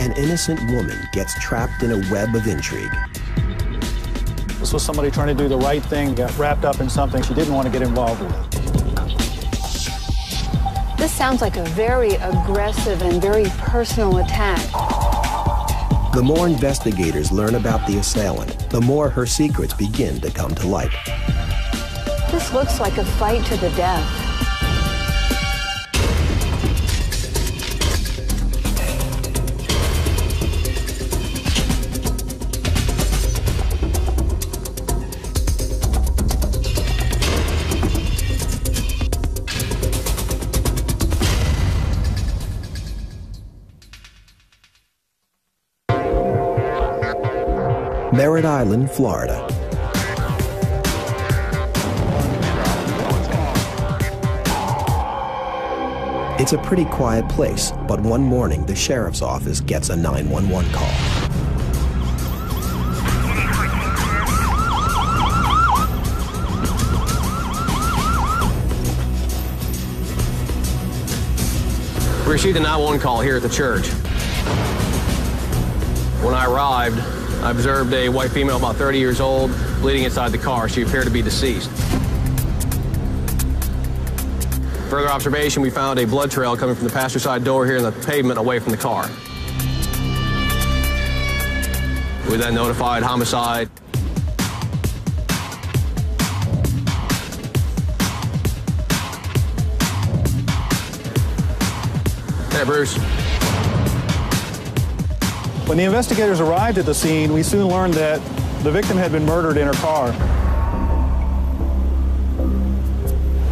an innocent woman gets trapped in a web of intrigue. This was somebody trying to do the right thing, got wrapped up in something she didn't want to get involved with. This sounds like a very aggressive and very personal attack. The more investigators learn about the assailant, the more her secrets begin to come to light. This looks like a fight to the death. Merritt Island, Florida. It's a pretty quiet place, but one morning the sheriff's office gets a 911 call. We received a 911 call here at the church. When I arrived, I observed a white female about 30 years old bleeding inside the car. She appeared to be deceased. Further observation, we found a blood trail coming from the passenger side door here in the pavement away from the car. We then notified homicide. Hey, Bruce. When the investigators arrived at the scene, we soon learned that the victim had been murdered in her car.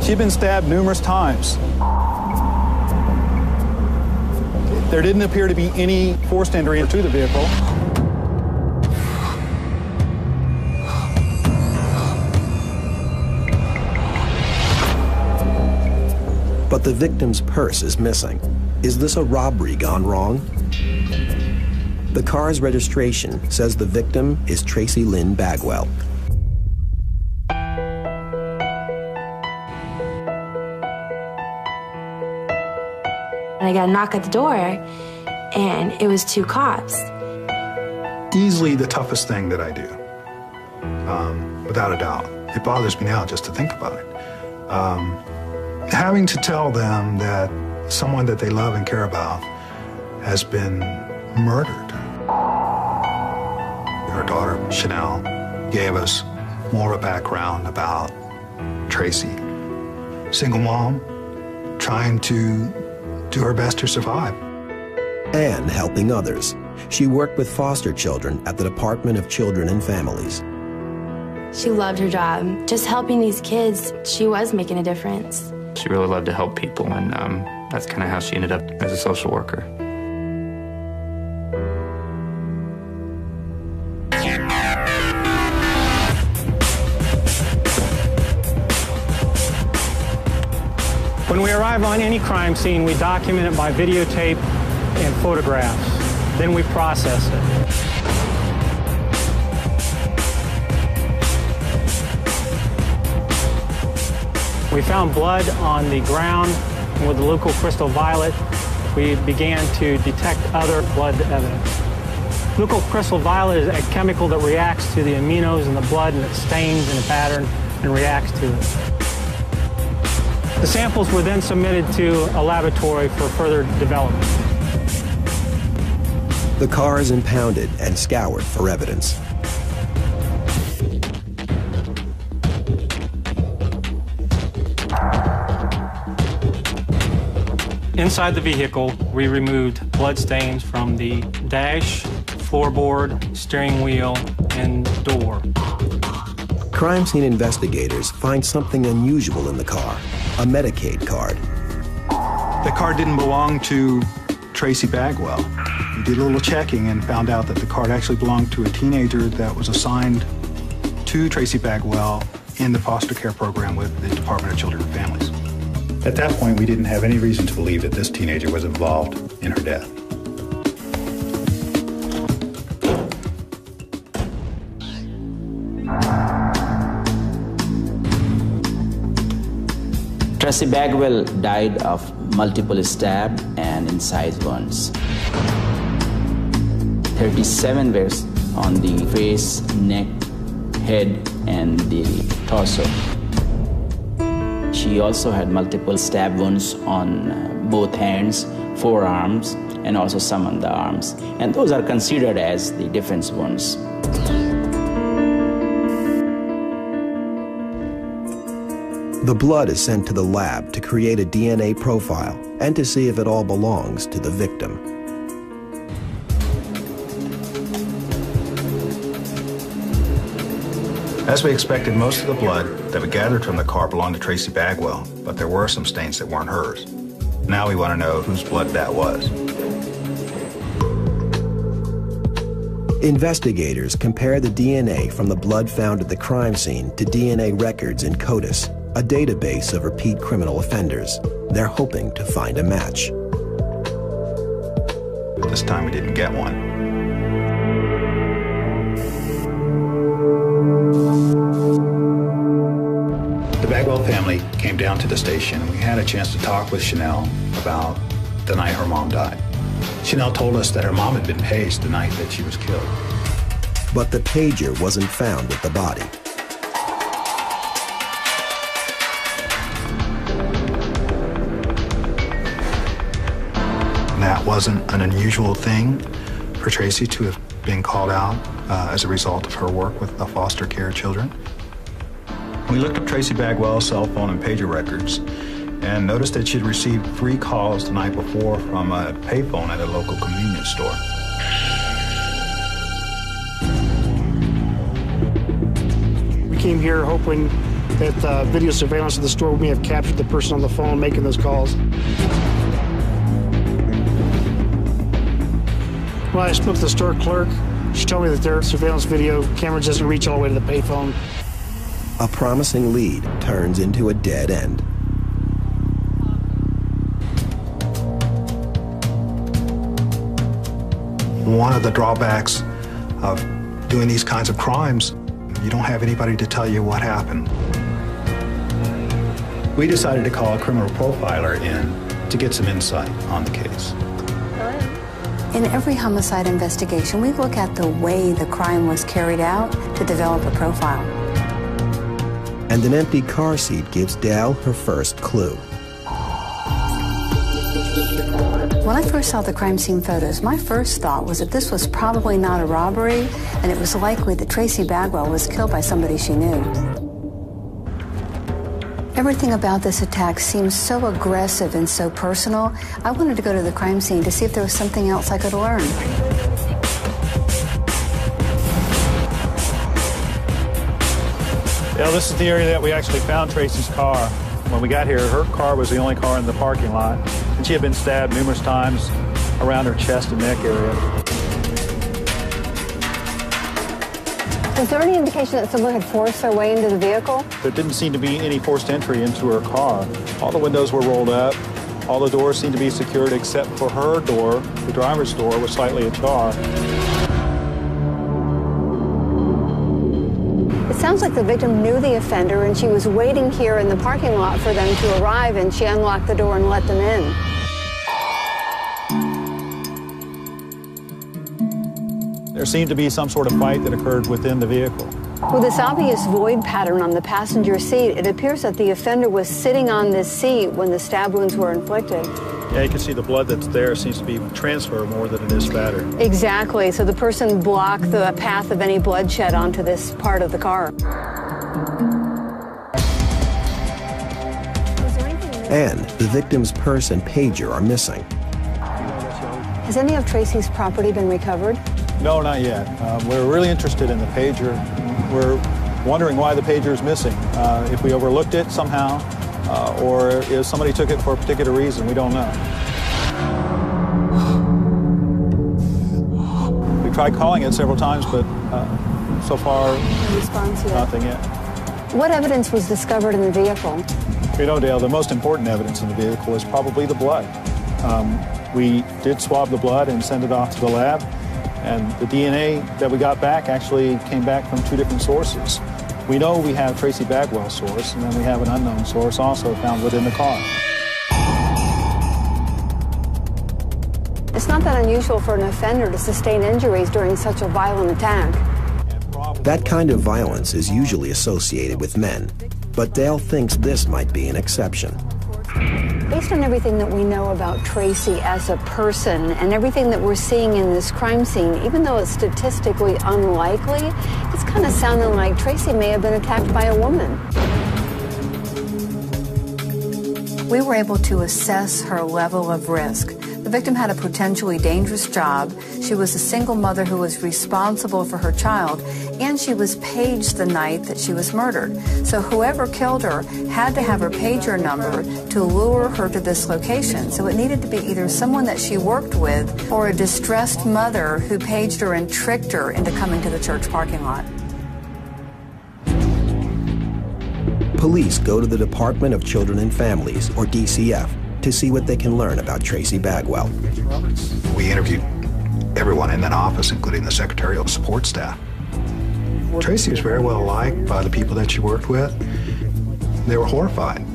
She'd been stabbed numerous times. There didn't appear to be any forced entry into the vehicle. But the victim's purse is missing. Is this a robbery gone wrong? The car's registration says the victim is Tracy Lynn Bagwell. I got a knock at the door, and it was two cops. Easily the toughest thing that I do, without a doubt. It bothers me now just to think about it. Having to tell them that someone that they love and care about has been murdered. Our daughter, Chanel, gave us more of a background about Tracy. Single mom, trying to do her best to survive. And helping others. She worked with foster children at the Department of Children and Families. She loved her job. Just helping these kids, she was making a difference. She really loved to help people, and that's kind of how she ended up as a social worker. When we arrive on any crime scene, we document it by videotape and photographs. Then we process it. We found blood on the ground, and with the local crystal violet, we began to detect other blood evidence. Local crystal violet is a chemical that reacts to the aminos in the blood, and it stains in a pattern and reacts to it. The samples were then submitted to a laboratory for further development. The car is impounded and scoured for evidence. Inside the vehicle, we removed blood stains from the dash, floorboard, steering wheel, and door. Crime scene investigators find something unusual in the car, a Medicaid card. The card didn't belong to Tracy Bagwell. We did a little checking and found out that the card actually belonged to a teenager that was assigned to Tracy Bagwell in the foster care program with the Department of Children and Families. At that point, we didn't have any reason to believe that this teenager was involved in her death. Tracy Bagwell died of multiple stab and incise wounds. 37 were on the face, neck, head, and the torso. She also had multiple stab wounds on both hands, forearms, and also some on the arms. And those are considered as the defense wounds. The blood is sent to the lab to create a DNA profile and to see if it all belongs to the victim. As we expected, most of the blood that we gathered from the car belonged to Tracy Bagwell, but there were some stains that weren't hers. Now we want to know whose blood that was. Investigators compare the DNA from the blood found at the crime scene to DNA records in CODIS, a database of repeat criminal offenders. They're hoping to find a match. But this time we didn't get one. The Bagwell family came down to the station and we had a chance to talk with Chanel about the night her mom died. Chanel told us that her mom had been paged the night that she was killed. But the pager wasn't found with the body. That wasn't an unusual thing for Tracy to have been called out as a result of her work with the foster care children. We looked up Tracy Bagwell's cell phone and pager records and noticed that she'd received 3 calls the night before from a payphone at a local convenience store. We came here hoping that video surveillance of the store may have captured the person on the phone making those calls. When I spoke to the store clerk, she told me that their surveillance video camera doesn't reach all the way to the payphone. A promising lead turns into a dead end. One of the drawbacks of doing these kinds of crimes, you don't have anybody to tell you what happened. We decided to call a criminal profiler in to get some insight on the case. In every homicide investigation, we look at the way the crime was carried out to develop a profile. And an empty car seat gives Dale her first clue. When I first saw the crime scene photos, my first thought was that this was probably not a robbery, and it was likely that Tracy Bagwell was killed by somebody she knew. Everything about this attack seems so aggressive and so personal. I wanted to go to the crime scene to see if there was something else I could learn. Yeah, this is the area that we actually found Tracy's car. When we got here, her car was the only car in the parking lot, and she had been stabbed numerous times around her chest and neck area. Is there any indication that someone had forced their way into the vehicle? There didn't seem to be any forced entry into her car. All the windows were rolled up. All the doors seemed to be secured except for her door. The driver's door was slightly ajar. It sounds like the victim knew the offender and she was waiting here in the parking lot for them to arrive, and she unlocked the door and let them in. There seemed to be some sort of fight that occurred within the vehicle. With this obvious void pattern on the passenger seat, it appears that the offender was sitting on this seat when the stab wounds were inflicted. Yeah, you can see the blood that's there seems to be transfer more than it is spatter. Exactly. So the person blocked the path of any bloodshed onto this part of the car. And the victim's purse and pager are missing. Has any of Tracy's property been recovered? No, not yet. We're really interested in the pager. We're wondering why the pager is missing. If we overlooked it somehow, or if somebody took it for a particular reason, we don't know. We tried calling it several times, but so far, no response yet. Nothing yet. What evidence was discovered in the vehicle? You know, Dale, the most important evidence in the vehicle is probably the blood. We did swab the blood and send it off to the lab. And the DNA that we got back actually came back from 2 different sources. We know we have Tracy Bagwell's source, and then we have an unknown source also found within the car. It's not that unusual for an offender to sustain injuries during such a violent attack. That kind of violence is usually associated with men, but Dale thinks this might be an exception. Based on everything that we know about Tracy as a person and everything that we're seeing in this crime scene, even though it's statistically unlikely, it's kind of sounding like Tracy may have been attacked by a woman. We were able to assess her level of risk. The victim had a potentially dangerous job. She was a single mother who was responsible for her child, and she was paged the night that she was murdered. So whoever killed her had to have her pager number to lure her to this location. So it needed to be either someone that she worked with or a distressed mother who paged her and tricked her into coming to the church parking lot. Police go to the Department of Children and Families, or DCF, to see what they can learn about Tracy Bagwell. We interviewed everyone in that office, including the secretarial support staff. Tracy was very well liked by the people that she worked with. They were horrified.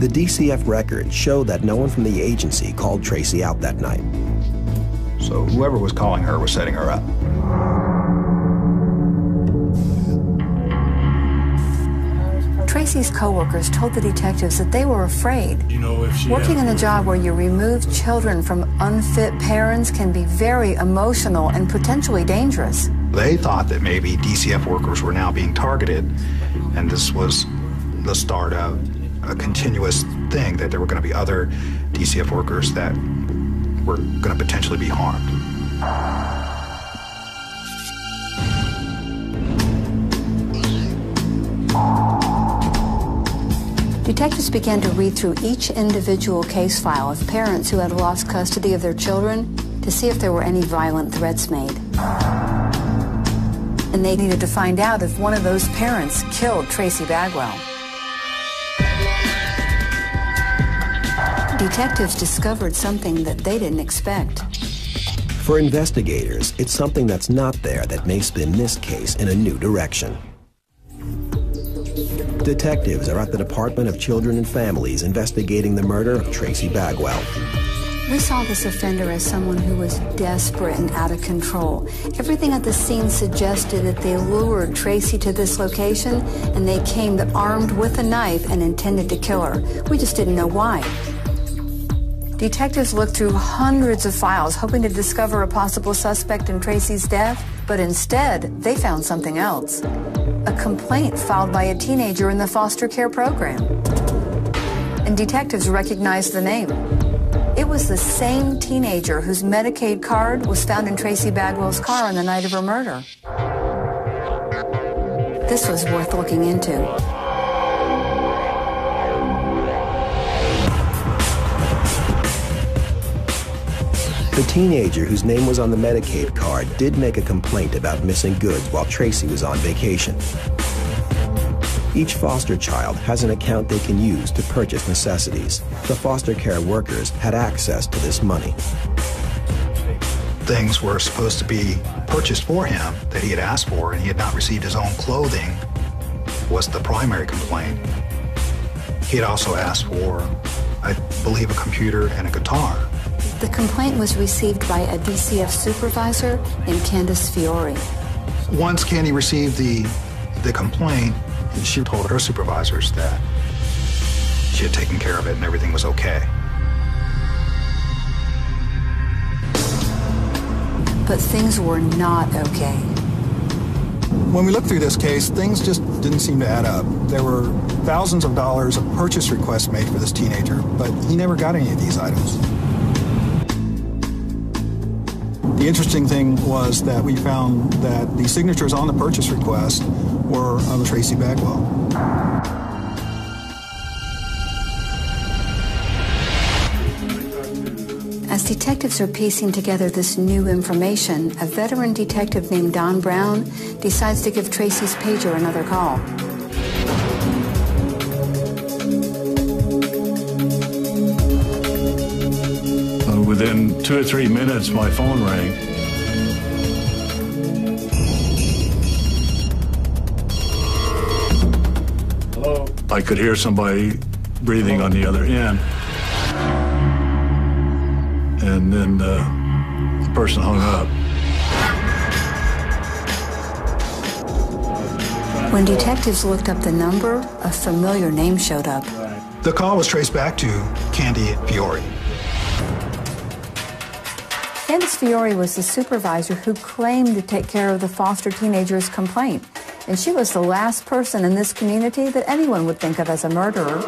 The DCF records show that no one from the agency called Tracy out that night. So whoever was calling her was setting her up. Tracy's coworkers told the detectives that they were afraid. Working in a job where you remove children from unfit parents can be very emotional and potentially dangerous. They thought that maybe DCF workers were now being targeted, and this was the start of a continuous thing, that there were going to be other DCF workers that were going to potentially be harmed. Detectives began to read through each individual case file of parents who had lost custody of their children to see if there were any violent threats made. And they needed to find out if one of those parents killed Tracy Bagwell. Detectives discovered something that they didn't expect. For investigators, it's something that's not there that may spin this case in a new direction. Detectives are at the Department of Children and Families investigating the murder of Tracy Bagwell. We saw this offender as someone who was desperate and out of control. Everything at the scene suggested that they lured Tracy to this location and they came armed with a knife and intended to kill her. We just didn't know why. Detectives looked through hundreds of files hoping to discover a possible suspect in Tracy's death, but instead they found something else. A complaint filed by a teenager in the foster care program. And detectives recognized the name. It was the same teenager whose Medicaid card was found in Tracy Bagwell's car on the night of her murder. This was worth looking into. The teenager whose name was on the Medicaid card did make a complaint about missing goods while Tracy was on vacation. Each foster child has an account they can use to purchase necessities. The foster care workers had access to this money. Things were supposed to be purchased for him that he had asked for, and he had not received his own clothing, was the primary complaint. He had also asked for, I believe, a computer and a guitar. The complaint was received by a DCF supervisor named Candace Fiore. Once Candy received the complaint, she told her supervisors that she had taken care of it and everything was okay. But things were not okay. When we looked through this case, things just didn't seem to add up. There were thousands of dollars of purchase requests made for this teenager, but he never got any of these items. The interesting thing was that we found that the signatures on the purchase request were of Tracy Bagwell. As detectives are piecing together this new information, a veteran detective named Don Brown decides to give Tracy's pager another call. Within 2 or 3 minutes, my phone rang. Hello? I could hear somebody breathing on the other end. and then the person hung up. When detectives looked up the number, a familiar name showed up. The call was traced back to Candy Fiore. Candace Fiore was the supervisor who claimed to take care of the foster teenager's complaint, and she was the last person in this community that anyone would think of as a murderer.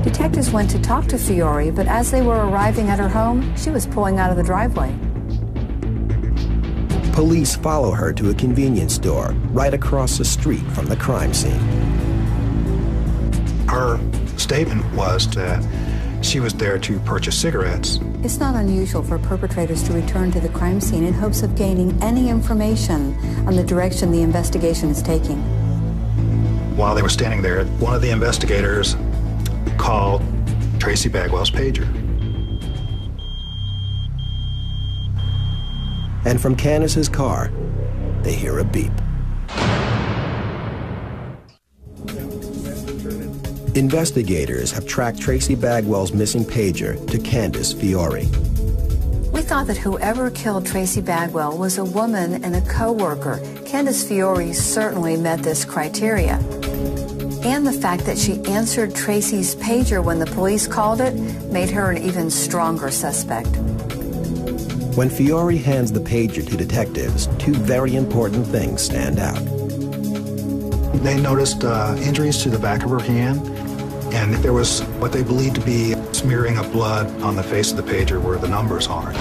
Detectives went to talk to Fiore, but as they were arriving at her home, she was pulling out of the driveway. Police follow her to a convenience store right across the street from the crime scene. Her statement was that she was there to purchase cigarettes. It's not unusual for perpetrators to return to the crime scene in hopes of gaining any information on the direction the investigation is taking. While they were standing there, one of the investigators called Tracy Bagwell's pager. And from Candace's car, they hear a beep. Investigators have tracked Tracy Bagwell's missing pager to Candace Fiore. We thought that whoever killed Tracy Bagwell was a woman and a co-worker. Candace Fiore certainly met this criteria. And the fact that she answered Tracy's pager when the police called it made her an even stronger suspect. When Fiore hands the pager to detectives, two very important things stand out. They noticed injuries to the back of her hand, and there was what they believed to be smearing of blood on the face of the pager where the numbers are.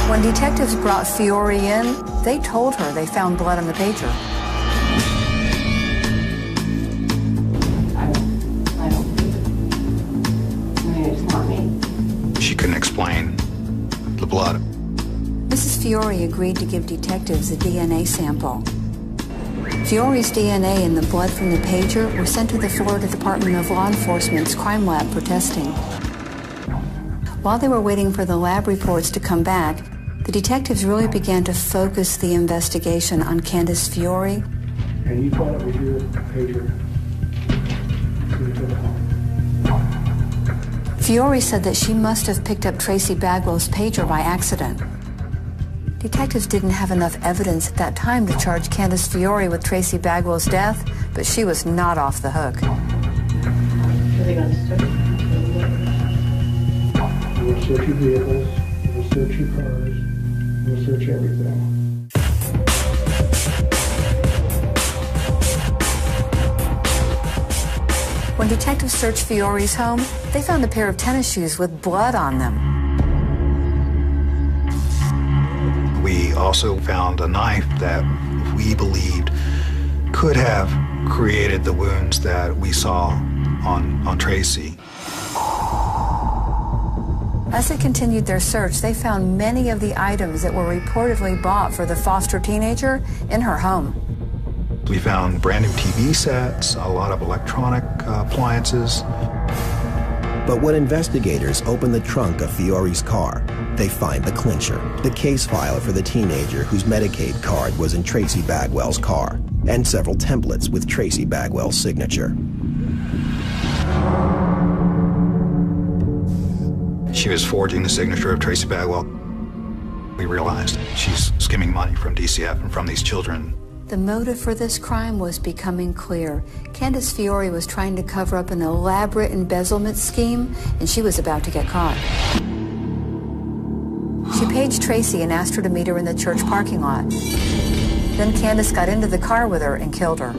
When detectives brought Fiore in, they told her they found blood on the pager. She couldn't explain the blood. Mrs. Fiore agreed to give detectives a DNA sample. Fiore's DNA and the blood from the pager were sent to the Florida Department of Law Enforcement's crime lab for testing. While they were waiting for the lab reports to come back, the detectives really began to focus the investigation on Candace Fiore. And you thought it was your pager? Fiore said that she must have picked up Tracy Bagwell's pager by accident. Detectives didn't have enough evidence at that time to charge Candace Fiore with Tracy Bagwell's death, but she was not off the hook. Are they going to search? We'll search your vehicles, we'll search your cars, we'll search everything. When detectives searched Fiore's home, they found a pair of tennis shoes with blood on them. We also found a knife that we believed could have created the wounds that we saw on Tracy. As they continued their search, they found many of the items that were reportedly bought for the foster teenager in her home. We found brand new TV sets, a lot of electronic appliances. But when investigators open the trunk of Fiore's car, they find the clincher, the case file for the teenager whose Medicaid card was in Tracy Bagwell's car, and several templates with Tracy Bagwell's signature. She was forging the signature of Tracy Bagwell. We realized she's skimming money from DCF and from these children. The motive for this crime was becoming clear. Candace Fiore was trying to cover up an elaborate embezzlement scheme, and she was about to get caught. She paged Tracy and asked her to meet her in the church parking lot. Then Candace got into the car with her and killed her.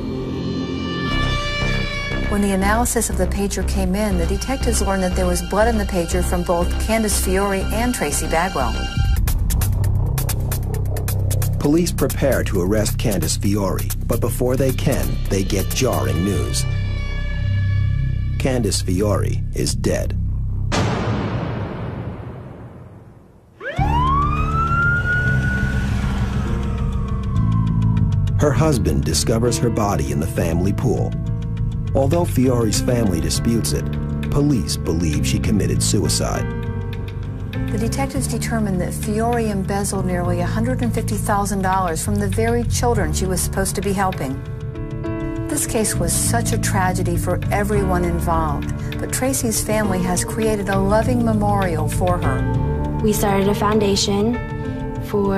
When the analysis of the pager came in, the detectives learned that there was blood in the pager from both Candace Fiore and Tracy Bagwell. Police prepare to arrest Candace Fiore, but before they can, they get jarring news. Candace Fiore is dead. Her husband discovers her body in the family pool. Although Fiore's family disputes it, police believe she committed suicide. The detectives determined that Fiore embezzled nearly $150,000 from the very children she was supposed to be helping. This case was such a tragedy for everyone involved, but Tracy's family has created a loving memorial for her. We started a foundation for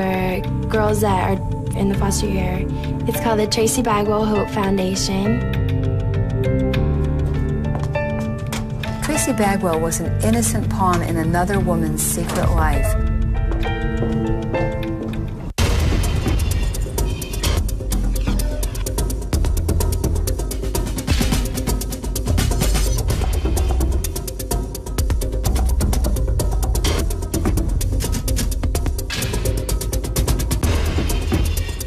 girls that are in the foster care. It's called the Tracy Bagwell Hope Foundation. Tracy Bagwell was an innocent pawn in another woman's secret life.